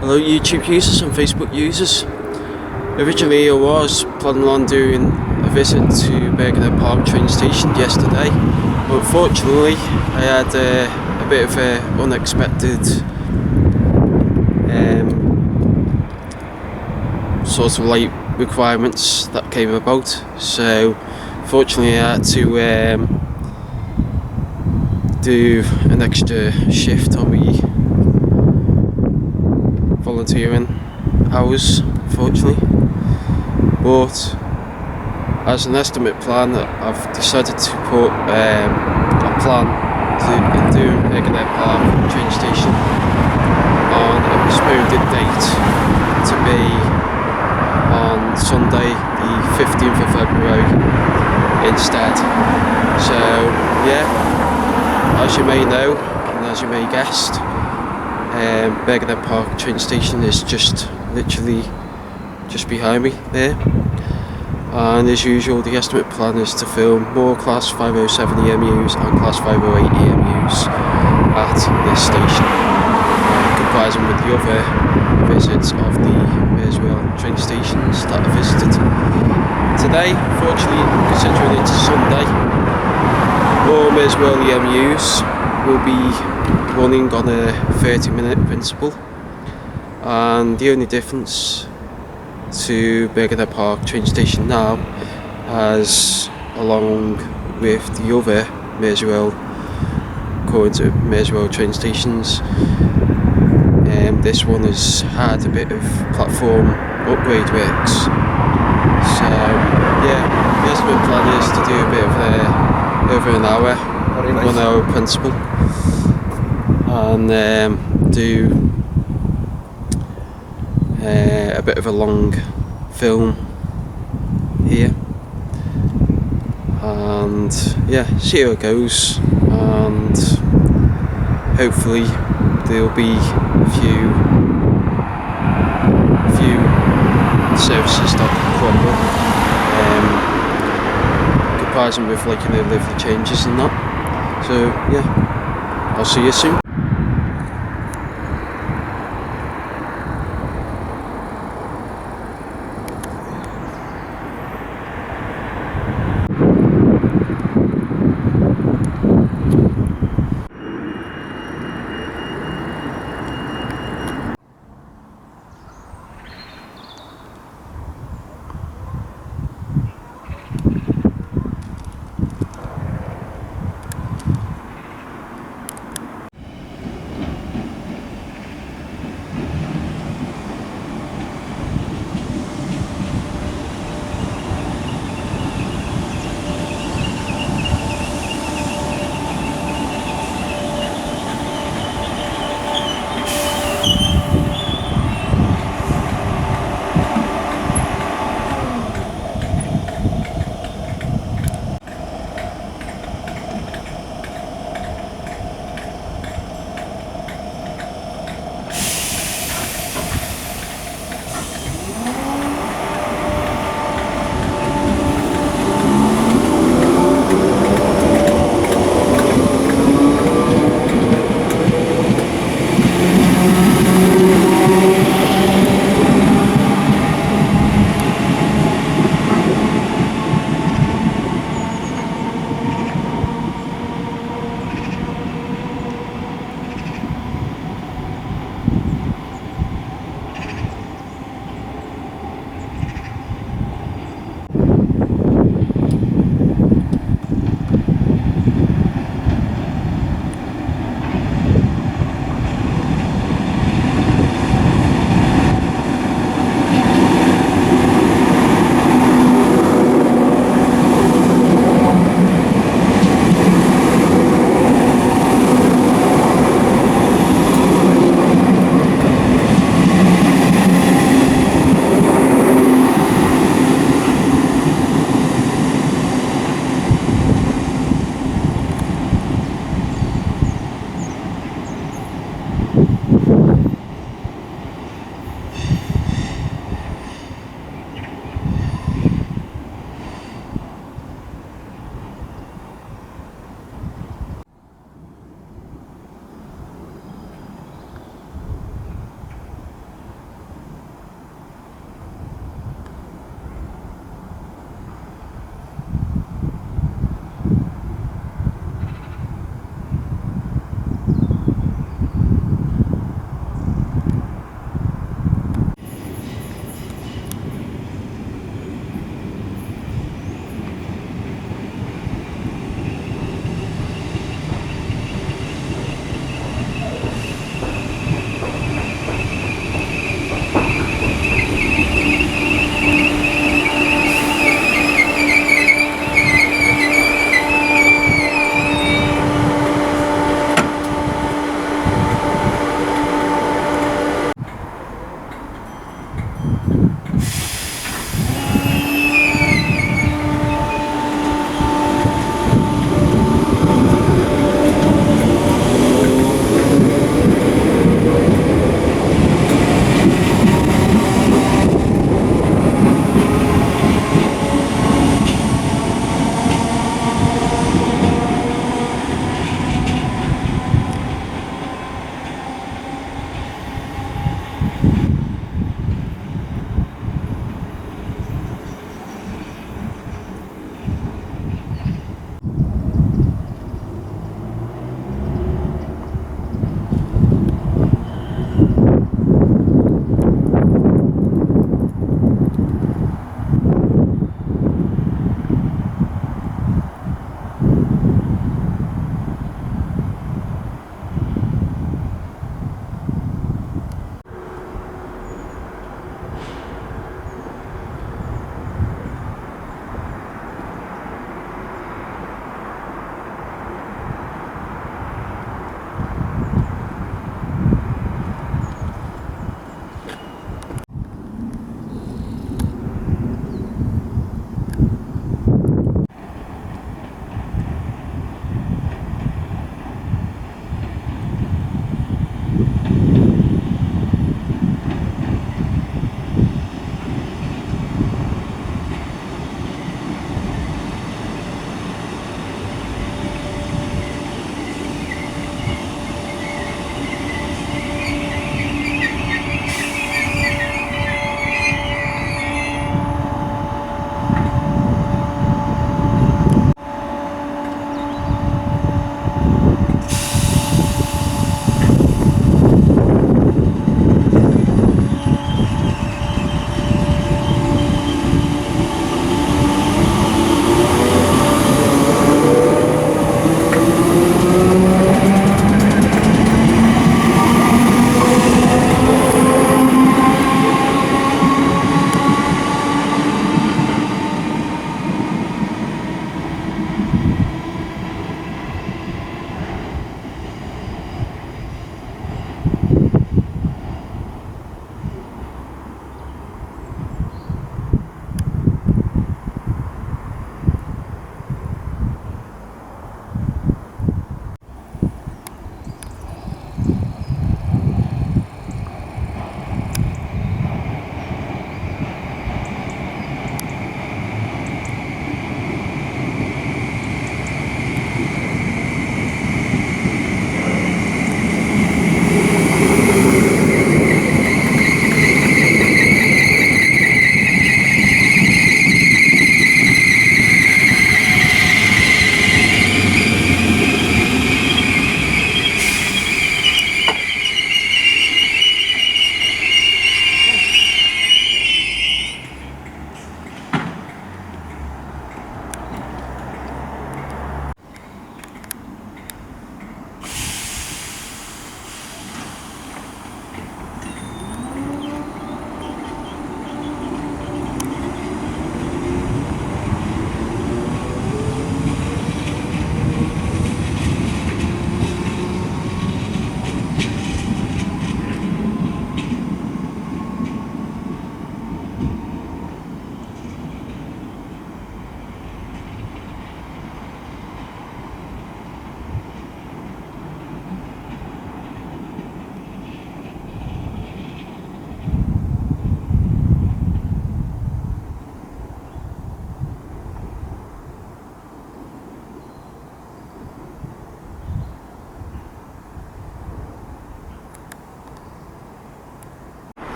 Hello YouTube users and Facebook users. Originally I was planning on doing a visit to Birkenhead Park Train Station yesterday. Unfortunately I had a bit of unexpected sort of late requirements that came about, so fortunately I had to do an extra shift on me volunteering hours, unfortunately. But as an estimate plan, I've decided to put a plan to do Birkenhead Park Train Station on a postponed date to be on Sunday the 15th of February instead. So yeah, as you may know and as you may guessed, Birkenhead Park Train Station is just literally just behind me there, and as usual the estimate plan is to film more Class 507 EMUs and Class 508 EMUs at this station, comparison with the other visits of the Merseyrail train stations that I visited. Today, fortunately, considering it's Sunday, all Merseyrail EMUs will be running on a 30-minute principle, and the only difference to Birkenhead Park Train Station now, as along with the other Merseyrail current Merseyrail train stations, this one has had a bit of platform upgrade works. So yeah, the estimate plan is to do a bit of over an hour, 1 hour principle, and do a bit of a long film here, and yeah, see how it goes, and hopefully there'll be a few services that crop up, comparison with like lively changes and that. So yeah, I'll see you soon.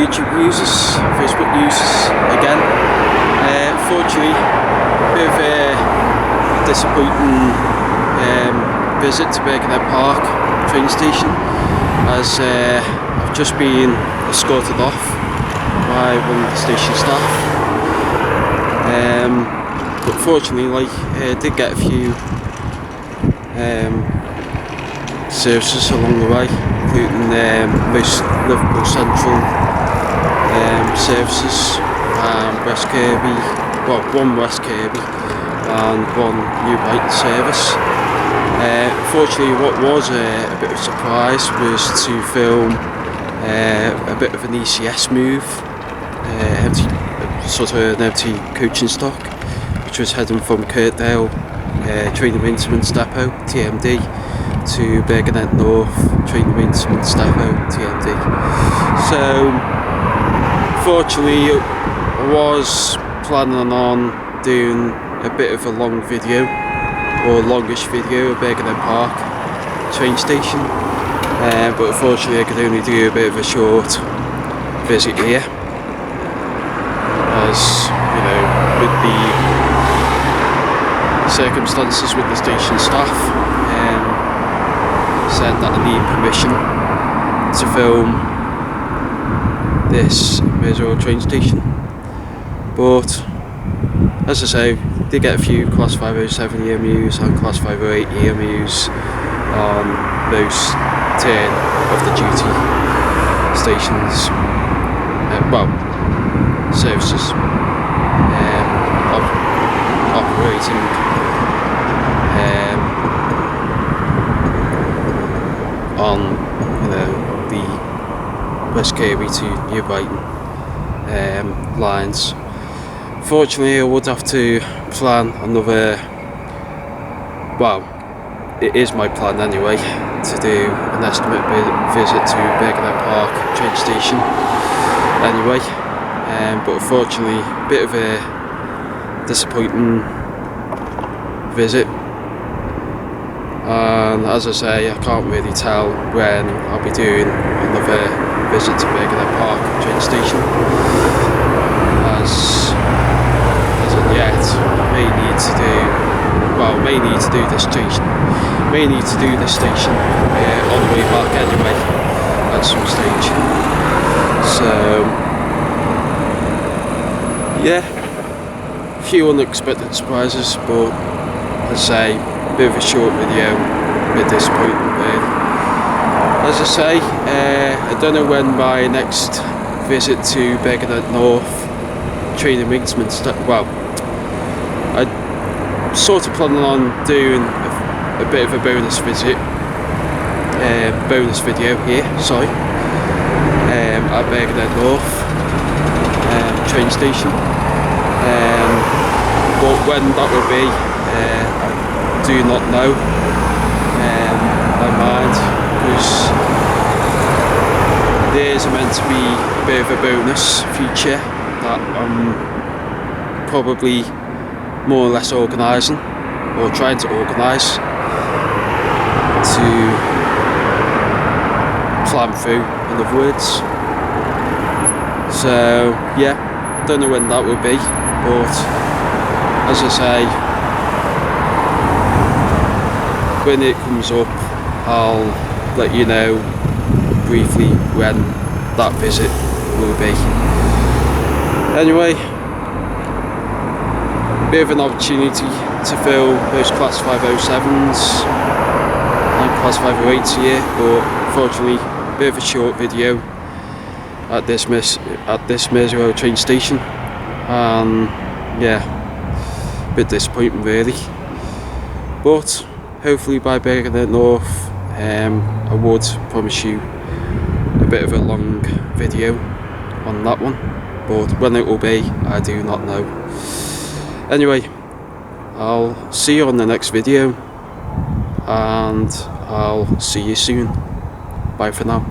YouTube users, Facebook users again. Fortunately, a bit of a disappointing visit to Birkenhead Park Train Station, as I've just been escorted off by one of the station staff. But fortunately, I did get a few services along the way, including most Liverpool Central services, West Kirby, well, one West Kirby and one New Brighton service. Fortunately, what was a bit of a surprise was to film a bit of an ECS move, sort of an empty coaching stock, which was heading from Kirkdale Training Maintenance Depot, TMD, to Birkenhead North Training Maintenance Depot, TMD. So, fortunately, I was planning on doing a bit of a long video, or longish video of Birkenhead Park Train Station, but unfortunately I could only do a bit of a short visit here, as you know, with the circumstances with the station staff, said that I need permission to film this Merseyrail train station. But as I say, did get a few Class 507 EMUs and Class 508 EMUs on most turn of the duty stations, services, operating on the West Kirby to New Brighton lines. Fortunately, I would have to plan another, well, it is my plan anyway, to do an estimate visit to Birkenhead Park train station anyway, but unfortunately a bit of a disappointing visit, and as I say, I can't really tell when I'll be doing another visit to Birkenhead Park train station, as of yet may need to do this station on the way back anyway at some stage. So yeah, a few unexpected surprises, but as I say, a bit of a short video, a bit disappointing really. As I say, I don't know when my next visit to Birkenhead North Training Maintenance, well, I sort of planning on doing a bit of a bonus video here, at Birkenhead North train station, but when that will be, I do not know my mind, because there's meant to be a bit of a bonus feature that I'm probably more or less organising, or trying to organise, to plan through, in other words. So yeah, don't know when that will be, but as I say, when it comes up, I'll let you know briefly when that visit will be. Anyway, bit of an opportunity to film those Class 507s and Class 508s here, but unfortunately a bit of a short video at this Merseyrail train station, and yeah, a bit disappointing really. But hopefully by Birkenhead North, I would promise you a bit of a long video on that one, but when it will be, I do not know. Anyway, I'll see you on the next video, and I'll see you soon. Bye for now.